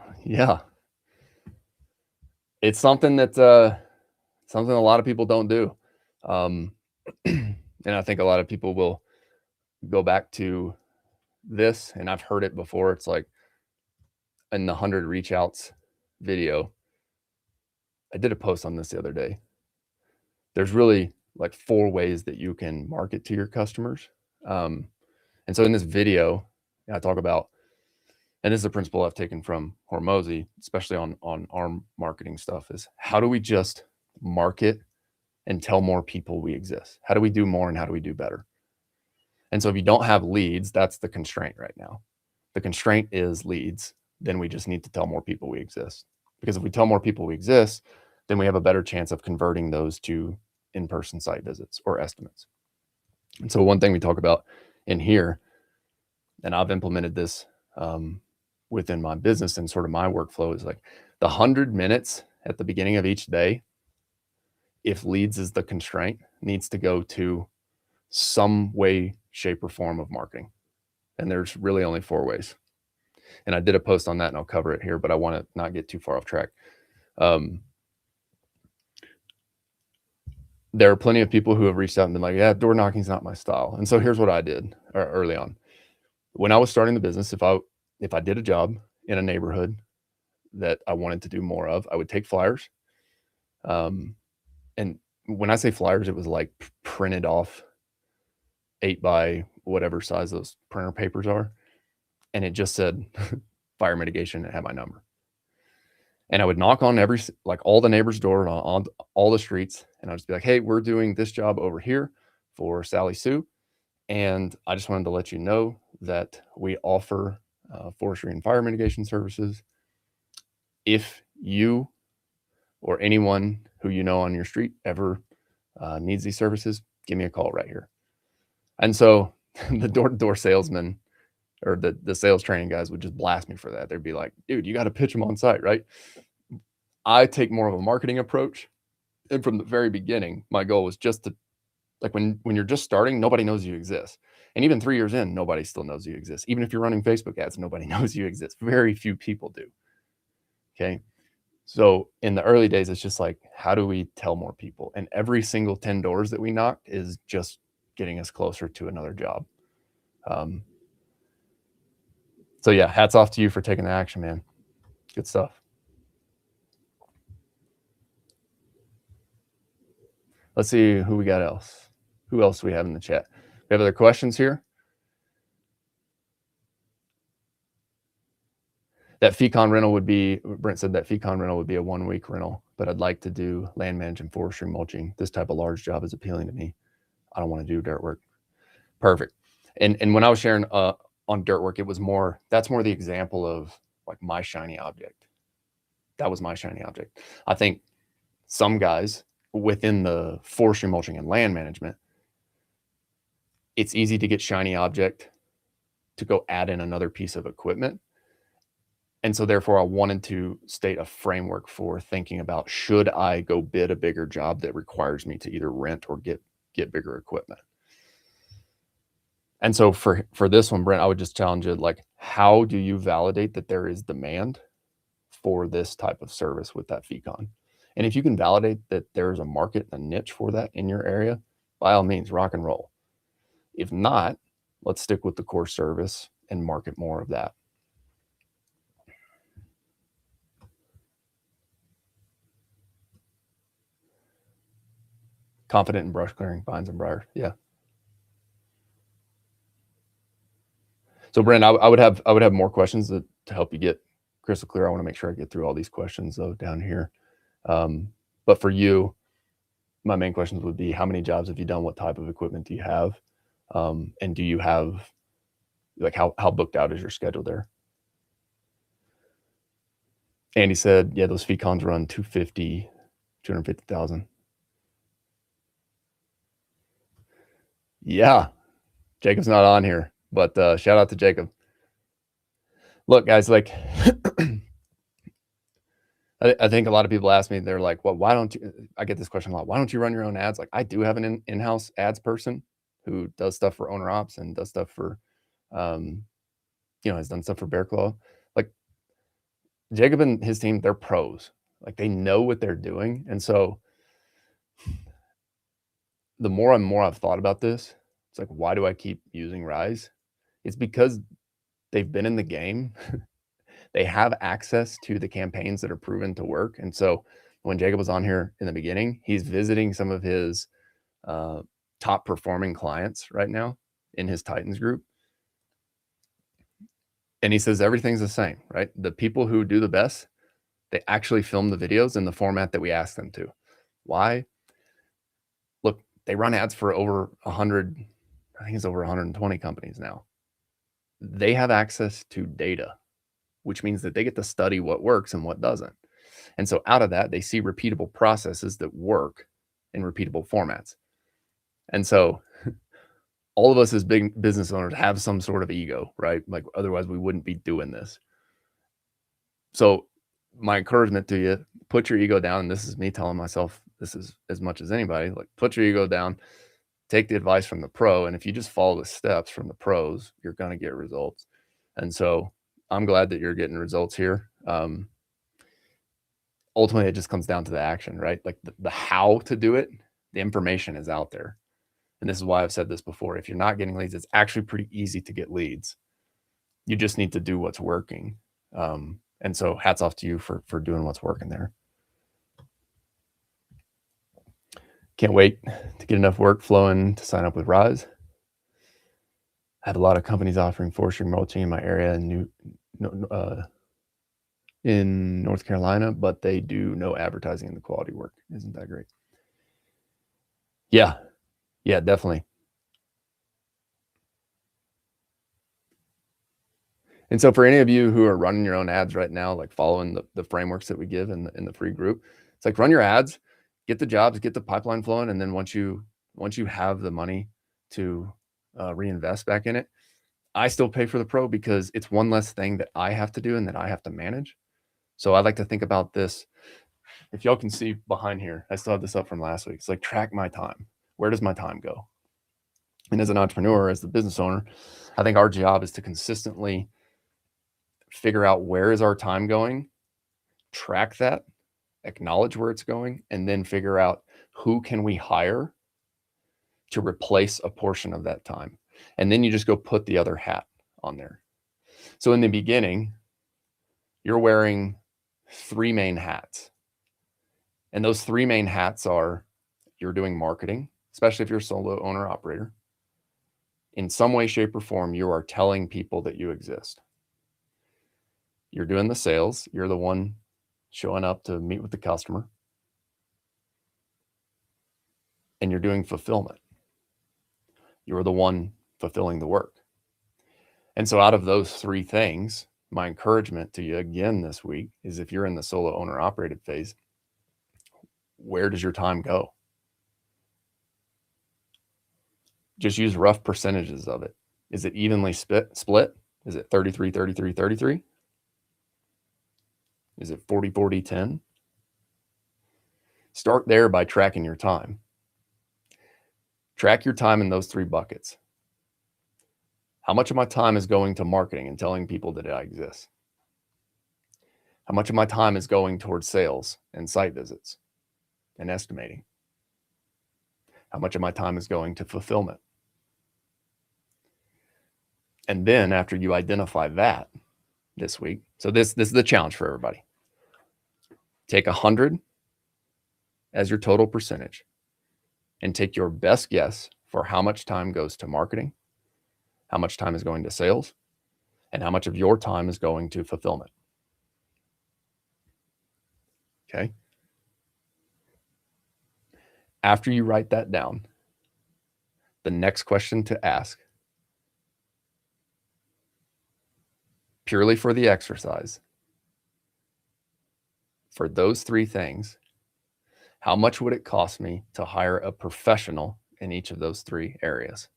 It's something that something a lot of people don't do. And I think a lot of people will go back to this, and I've heard it before. It's like in the 100 reach outs video. I did a post on this the other day. There's really like 4 ways that you can market to your customers. And so in this video, I talk about, and this is a principle I've taken from Hormozy, especially on our marketing stuff, is how do we just market and tell more people we exist? How do we do more and how do we do better? And so if you don't have leads, that's the constraint right now. The constraint is leads. Then we just need to tell more people we exist. Because if we tell more people we exist, then we have a better chance of converting those to in-person site visits or estimates. And so one thing we talk about in here, and I've implemented this within my business and sort of my workflow, is like the 100 minutes at the beginning of each day, if leads is the constraint, needs to go to some way, shape, or form of marketing. And there's really only 4 ways. And I did a post on that and I'll cover it here, but I want to not get too far off track. There are plenty of people who have reached out and been like, yeah, door knocking is not my style. And so here's what I did early on. When I was starting the business, if I did a job in a neighborhood that I wanted to do more of, I would take flyers. And when I say flyers, it was like printed off 8 by whatever size those printer papers are. And it just said fire mitigation and had my number. And I would knock on all the neighbors' door on all the streets. And I'd just be like, hey, we're doing this job over here for Sally Sue. And I just wanted to let you know that we offer forestry and fire mitigation services. If you or anyone who you know on your street ever needs these services, give me a call right here. And so the door-to-door salesman or the sales training guys would just blast me for that. They'd be like, dude, you got to pitch them on site, right? I take more of a marketing approach. And from the very beginning, my goal was just to, like, when you're just starting, nobody knows you exist. And even 3 years in, nobody still knows you exist. Even if you're running Facebook ads, nobody knows you exist. Very few people do. Okay. So in the early days, it's just like, how do we tell more people? And every single 10 doors that we knocked is just getting us closer to another job. So yeah, hats off to you for taking the action, man. Good stuff. Let's see who we got else. Who else do we have in the chat? We have other questions here. That FECON rental would be, Brent said that FECON rental would be a 1-week rental, but I'd like to do land management, forestry, mulching. This type of large job is appealing to me. I don't want to do dirt work. Perfect. And when I was sharing on dirt work, it was more, that's more the example of like my shiny object. That was my shiny object. I think some guys within the forestry mulching and land management, it's easy to get shiny object to go add in another piece of equipment. And so therefore I wanted to state a framework for thinking about, should I go bid a bigger job that requires me to either rent or get bigger equipment? And so for this one, Brent, I would just challenge you, like, how do you validate that there is demand for this type of service with that FECON? And if you can validate that there's a market, a niche for that in your area, by all means, rock and roll. If not, let's stick with the core service and market more of that. Confident in brush clearing, vines and briars. Yeah. So Brent, I would have more questions to help you get crystal clear. I want to make sure I get through all these questions though down here. But for you, my main questions would be, how many jobs have you done? What type of equipment do you have? And do you have, like, how booked out is your schedule there? Andy said, yeah, those FECONs run 250,000. Yeah. Jacob's not on here, but shout out to Jacob. Look, guys, like, I think a lot of people ask me, they're like, well, why don't you, I get this question a lot, why don't you run your own ads? Like, I do have an in-house ads person who does stuff for owner ops and does stuff for, has done stuff for Bear Claw. Like, Jacob and his team, they're pros. Like, they know what they're doing. And so the more and more I've thought about this, it's like, why do I keep using Rise? It's because they've been in the game. They have access to the campaigns that are proven to work. And so when Jacob was on here in the beginning, he's visiting some of his top performing clients right now in his Titans group. And he says everything's the same, right? The people who do the best, they actually film the videos in the format that we ask them to. Why? Look, they run ads for over 100, I think it's over 120 companies now. They have access to data, which means that they get to study what works and what doesn't. And so out of that, they see repeatable processes that work in repeatable formats. And so all of us as big business owners have some sort of ego, right? Like, otherwise we wouldn't be doing this. So my encouragement to you, put your ego down. And this is me telling myself this is as much as anybody, like, put your ego down, take the advice from the pro. And if you just follow the steps from the pros, you're going to get results. And so I'm glad that you're getting results here. Ultimately, it just comes down to the action, right? Like, the how to do it, the information is out there. And this is why I've said this before. If you're not getting leads, it's actually pretty easy to get leads. You just need to do what's working. And so hats off to you for doing what's working there. Can't wait to get enough work flowing to sign up with Rise. I have a lot of companies offering forestry mulching in my area in North Carolina, but they do no advertising in the quality work. Isn't that great? Yeah, definitely. And so for any of you who are running your own ads right now, like following the frameworks that we give in the free group, it's like, run your ads, get the jobs, get the pipeline flowing. And then once you have the money to reinvest back in it, I still pay for the pro because it's one less thing that I have to do and that I have to manage. So I like to think about this. If y'all can see behind here, I still have this up from last week. It's like, track my time. Where does my time go? And as an entrepreneur, as the business owner, I think our job is to consistently figure out where is our time going, track that, acknowledge where it's going, and then figure out who can we hire to replace a portion of that time. And then you just go put the other hat on there. So in the beginning, you're wearing 3 main hats. And those 3 main hats are, you're doing marketing, especially if you're a solo owner operator. In some way, shape, or form, you are telling people that you exist. You're doing the sales. You're the one showing up to meet with the customer. And you're doing fulfillment. You're the one fulfilling the work. And so out of those three things, my encouragement to you again this week is if you're in the solo owner operated phase, where does your time go? Just use rough percentages of it. Is it evenly split? Is it 33, 33, 33? Is it 40, 40, 10? Start there by tracking your time. Track your time in those three buckets. How much of my time is going to marketing and telling people that I exist? How much of my time is going towards sales and site visits and estimating? How much of my time is going to fulfillment? And then after you identify that this week, so this is the challenge for everybody. Take 100 as your total percentage and take your best guess for how much time goes to marketing, how much time is going to sales, and how much of your time is going to fulfillment. Okay. After you write that down, the next question to ask, purely for the exercise, for those three things, how much would it cost me to hire a professional in each of those three areas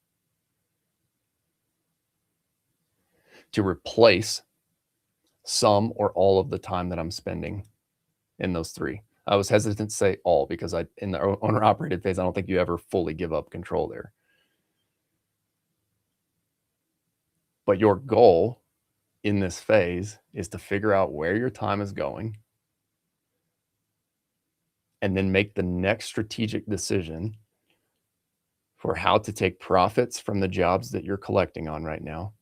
to replace some or all of the time that I'm spending in those three? I was hesitant to say all because in the owner operated phase, I don't think you ever fully give up control there. But your goal in this phase is to figure out where your time is going and then make the next strategic decision for how to take profits from the jobs that you're collecting on right now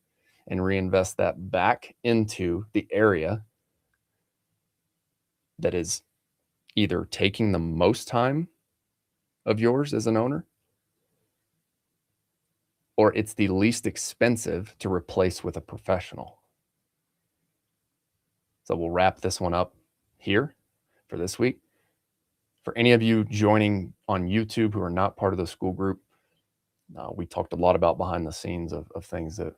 and reinvest that back into the area that is either taking the most time of yours as an owner, or it's the least expensive to replace with a professional. So we'll wrap this one up here for this week. For any of you joining on YouTube who are not part of the school group, we talked a lot about behind the scenes of things that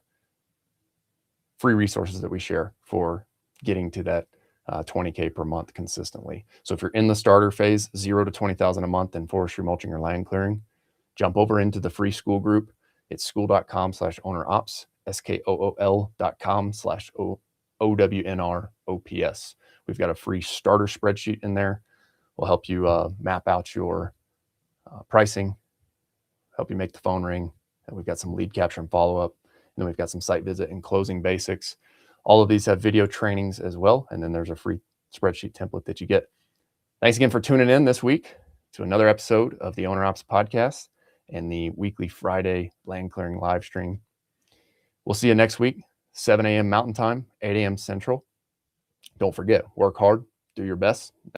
free resources that we share for getting to that 20K per month consistently. So if you're in the starter phase, 0 to 20,000 a month in forestry, mulching, or land clearing, jump over into the free school group. It's school.com/ownerops, skool.com/OWNROPS. We've got a free starter spreadsheet in there. We'll help you map out your pricing, help you make the phone ring. And we've got some lead capture and follow-up. And then we've got some site visit and closing basics. All of these have video trainings as well. And then there's a free spreadsheet template that you get. Thanks again for tuning in this week to another episode of the Owner Ops Podcast and the weekly Friday land clearing live stream. We'll see you next week, 7 a.m. Mountain Time, 8 a.m. Central. Don't forget, work hard, do your best.